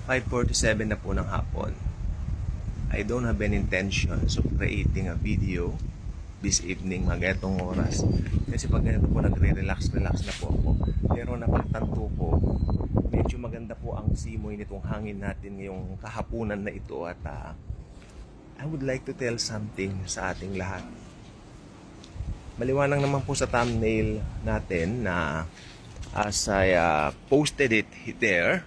5:47 na po ng hapon. I don't have any intentions of creating a video this evening, mga ganitong oras. Kasi pag ganito po, nagre-relax na po ako. Pero napagtanto ko, medyo maganda po ang simoy nitong hangin natin ngayong kahapunan na ito. At I would like to tell something sa ating lahat. Maliwanag naman po sa thumbnail natin na as I posted it there,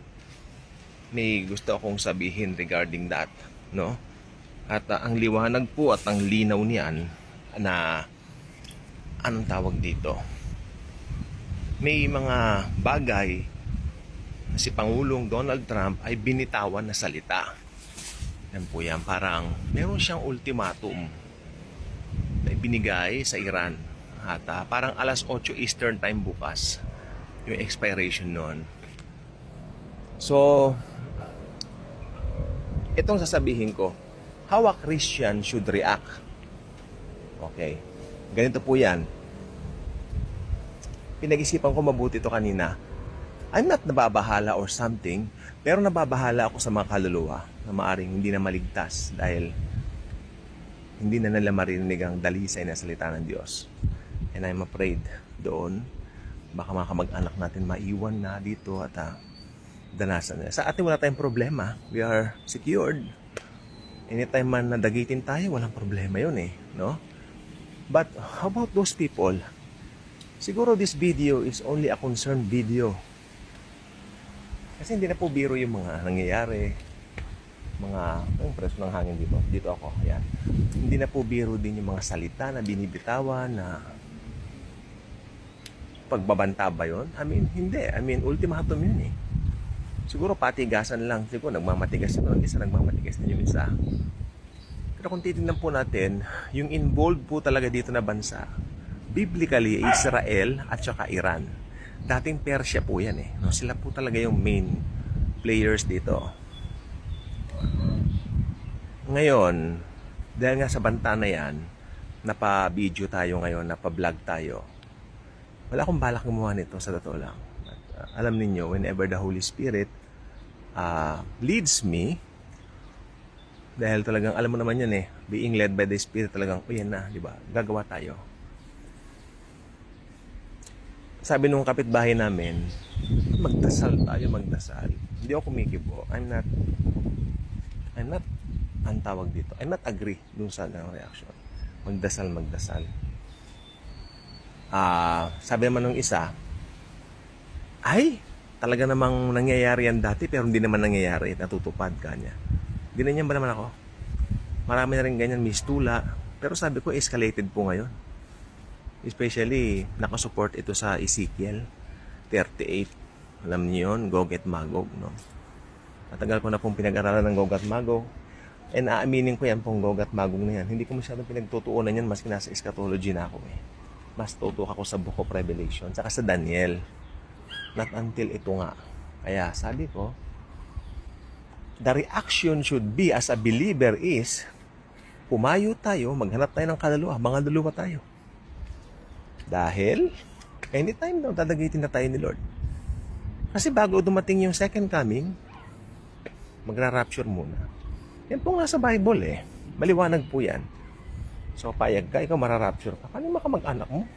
may gusto akong sabihin regarding that, no? At ang liwanag po at ang linaw niyan na anong tawag dito? May mga bagay na si Pangulong Donald Trump ay binitawan na salita. Yan po yan, parang meron siyang ultimatum na ibinigay sa Iran. At parang alas 8 Eastern Time bukas yung expiration nun. So, itong sasabihin ko, how a Christian should react. Okay. Ganito po yan. Pinag-isipan ko mabuti ito kanina. I'm not nababahala or something, pero nababahala ako sa mga kaluluwa na maaring hindi na maligtas dahil hindi na nila marinig ang dalisay na salita ng Diyos. And I'm afraid doon, baka mga kamag-anak natin maiwan na dito at danasan nila. Sa atin wala tayong problema. We are secured. Anytime man nadagitin tayo, walang problema yun no? But how about those people? Siguro this video is only a concerned video. Kasi hindi na po biro yung mga nangyayari. Ang preso ng hangin dito. Dito ako, ayan. Hindi na po biro din yung mga salita na binibitawan na pagbabanta ba yun? Hindi. Ultimatum yun Siguro patigasan lang. Siguro nagmamatigas yun. Isa nagmamatigas din yung isa. Pero kung titignan po natin, yung involved po talaga dito na bansa, biblically, Israel at saka Iran. Dating Persia po yan No? Sila po talaga yung main players dito. Ngayon, dahil nga sa banta na yan, napa-video tayo ngayon, napa-vlog tayo. Wala akong balak gumawa nito sa totoo lang. Alam niyo, whenever the Holy Spirit leads me, dahil talagang alam mo naman yan being led by the Spirit talagang, yan na, di ba? Gagawa tayo. Sabi nung kapitbahay namin, magdasal tayo, magdasal. Hindi ako kumikibo. I'm not, ang tawag dito, I'm not agree dun sa reaction. Magdasal. Sabi naman ng isa, ay, talaga namang nangyayari yan dati pero hindi naman nangyayari, natutupad kanya. Ginanyan ba naman ako? Marami na rin ganyan, mistula. Pero sabi ko, escalated po ngayon. Especially, nakasupport ito sa Ezekiel 38. Alam niyo yun, Gog at Magog, no? Matagal ko na pong pinag-aralan ng Gog at Magog. And aaminin ko yan pong Gog at Magog na yan. Hindi ko masyadong pinagtutuunan yan maski nasa eschatology na ako Mas tutok ako sa Book of Revelation, saka sa Daniel. Not until ito nga. Kaya sabi ko, the reaction should be as a believer is, pumayo tayo, maghanap tayo ng kaluluwa, mga luluwa tayo. Dahil, anytime daw, dadagitin na tayo ni Lord. Kasi bago dumating yung second coming, magra-rapture muna. Yan po nga sa Bible Maliwanag po yan. So, payag ka, ikaw mararapture ka. Paano makamag-anak mo?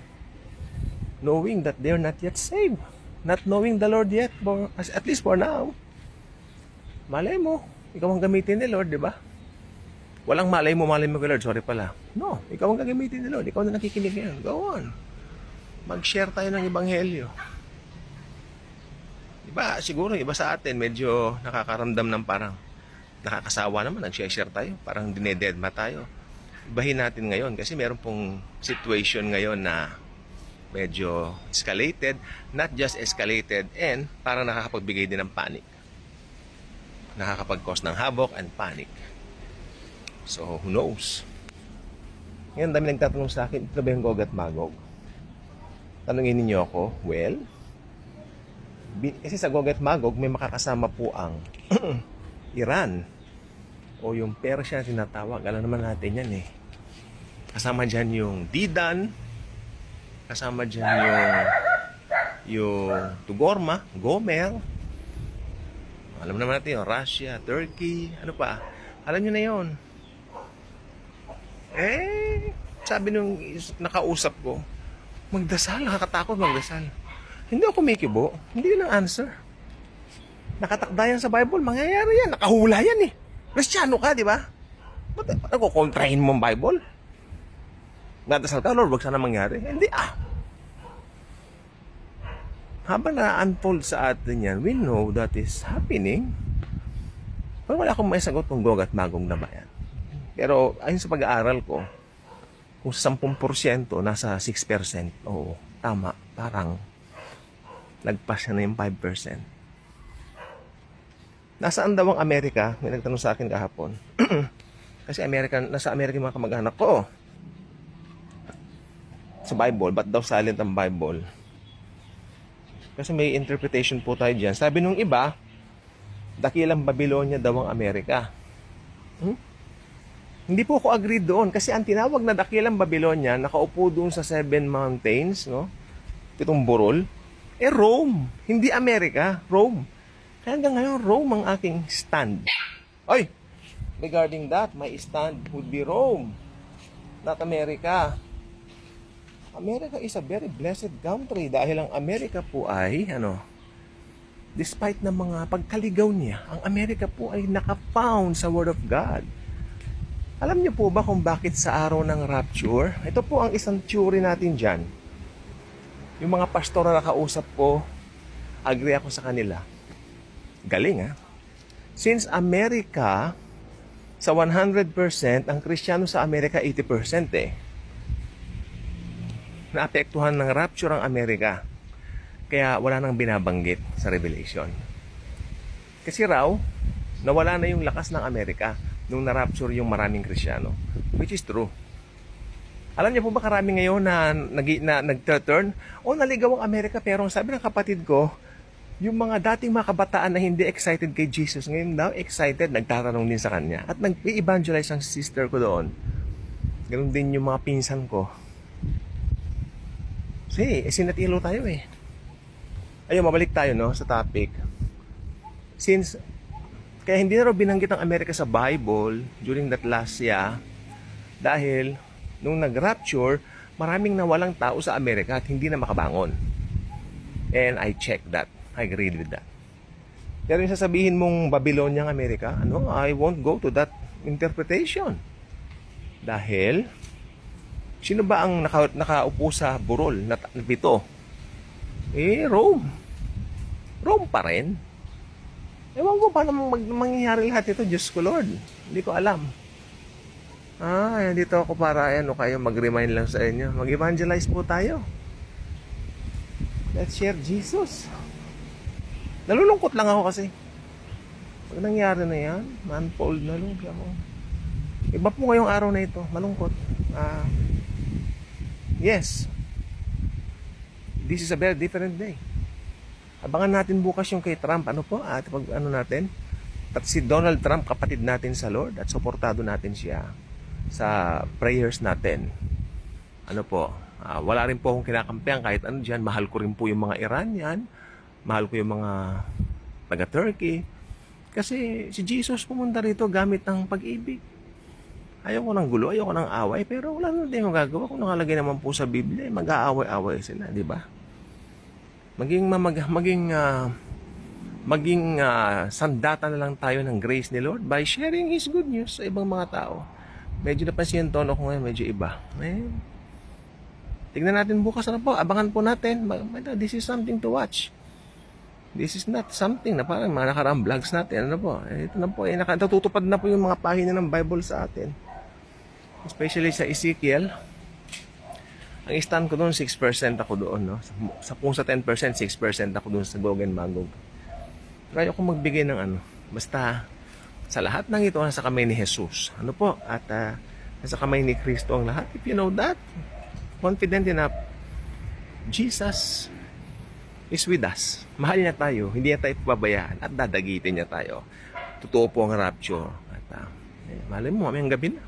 Knowing that they're not yet saved. Not knowing the Lord yet, at least for now. Malay mo, ikaw ang gamitin ni Lord, di ba? Walang malay mo kay Lord, sorry pala. No, ikaw ang gagamitin ni Lord, ikaw na nakikinig yan. Go on. Mag-share tayo ng ebanghelyo. Diba, siguro iba sa atin, medyo nakakaramdam ng parang nakakasawa naman, nag-share tayo, parang dinededma tayo. Ibahin natin ngayon kasi meron pong situation ngayon na medyo escalated, not just escalated, and parang nakakapagbigay din ng panic. Nakakapag-cause ng havoc and panic. So, who knows? Ngayon, dami nagtatanong sa akin, ito ba yung Gog at Magog? Tanungin ninyo ako, well, kasi sa Gog at Magog, may makakasama po ang Iran o yung Persia tinatawag. Alam naman natin yan Kasama dyan yung Didan, kasama dyan yung Tugorma, Gomer, Alam naman natin yung Russia, Turkey, ano pa. Alam nyo na yon. Sabi nung nakausap ko, magdasal, nakakatakot magdasal. Hindi ako kumikibo. Hindi yun ang answer. Nakatakda yan sa Bible, mangyayari yan. Nakahula yan eh. Kristyano ka, di ba? Ba't kontrahin mo ang Bible? Nagdasal ka, Lord, wag sana mangyari. Hindi Habang na-unfold sa atin yan, we know that is happening. Pero wala akong may sagot kung gog at magong na ba yan. Pero ayon sa pag-aaral ko, kung sa 10%, nasa 6%, oo, tama, parang lagpas na yung 5%. Nasaan daw ang Amerika? May nagtanong sa akin kahapon. Kasi nasa Amerika yung mga kamag-anak ko. Sa Bible, ba't daw silent ang Bible? Kasi may interpretation po tayo dyan. Sabi nung iba, dakilang Babylonia daw ang Amerika. Hindi po ako agree doon. Kasi ang tinawag na dakilang Babylonia, nakaupo doon sa 7 mountains, no? 7 burol. Rome. Hindi Amerika. Rome. Kaya hanggang ngayon, Rome ang aking stand. Oy! Regarding that, my stand would be Rome. Not America. America is a very blessed country dahil ang Amerika po ay, despite ng mga pagkaligaw niya, ang Amerika po ay nakafound sa Word of God. Alam niyo po ba kung bakit sa araw ng rapture? Ito po ang isang theory natin dyan. Yung mga pastor na nakausap ko, agree ako sa kanila. Galing Since America, sa 100%, ang Kristiyano sa Amerika 80% naapektuhan ng rapture ang Amerika. Kaya wala nang binabanggit sa Revelation. Kasi raw, nawala na yung lakas ng Amerika nung na-rapture yung maraming Kristiyano. Which is true. Alam niyo po ba karami ngayon na nag-turn? Naligaw ang Amerika, pero sabi ng kapatid ko, yung mga dating mga kabataan na hindi excited kay Jesus, ngayon daw excited, nagtatanong din sa kanya. At nag-evangelize ang sister ko doon. Ganun din yung mga pinsan ko. Kasi, sinatilo tayo Ayun, mabalik tayo sa topic. Kaya hindi na raw binanggit ang Amerika sa Bible during that last year dahil nung nag-rapture, maraming nawalang tao sa Amerika at hindi na makabangon. And I checked that. I agreed with that. Pero yung sasabihin mong Babylonia ang Amerika, I won't go to that interpretation. Dahil, sino ba ang nakaupo sa burol na 7? Rome. Rome pa rin. Ewan ko paano mangyayari lahat ito, Diyos ko Lord. Hindi ko alam. Dito ako para kayo mag-remind lang sa inyo. Mag-evangelize po tayo. Let's share Jesus. Nalulungkot lang ako kasi. Pag nangyari na yan, unfold na lang ako. Iba po ngayong araw na ito. Malungkot. Yes. This is a very different day. Abangan natin bukas yung kay Trump. At pag natin? At si Donald Trump, kapatid natin sa Lord. At suportado natin siya sa prayers natin. Wala rin po akong kinakampihan kahit dyan. Mahal ko rin po yung mga Iranian. Mahal ko yung mga taga-Turkey. Kasi si Jesus pumunta rito gamit ng pag-ibig. Ayoko ng gulo, ayoko ng away, pero wala naman tayong magagawa. Kung nakalagay naman po sa Biblia, mag-aaway-away sila, di ba? Maging sandata na lang tayo ng grace ni Lord by sharing His good news sa ibang mga tao. Medyo napansin yung tono ko ngayon, medyo iba. Tignan natin bukas po, abangan po natin. This is something to watch. This is not something na parang mga nakaraang vlogs natin. Ito na po, nakatutupad na po yung mga pahina ng Bible sa atin. Especially sa Ezekiel. Ang stand ko doon, 6% ako doon. Kung sa 10%, 6% ako doon sa Gog and Magog. Try ako magbigay ng Basta, sa lahat ng ito, nasa kamay ni Jesus. At nasa kamay ni Kristo ang lahat. If you know that, confident enough, Jesus is with us. Mahal niya tayo, hindi niya tayo pababayaan at dadagitin niya tayo. Totoo po ang rapture. At malay mo, mamayang gabi na.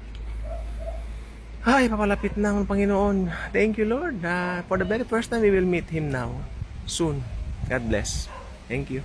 Papalapit na ang Panginoon. Thank you, Lord. For the very first time, we will meet Him now. Soon. God bless. Thank you.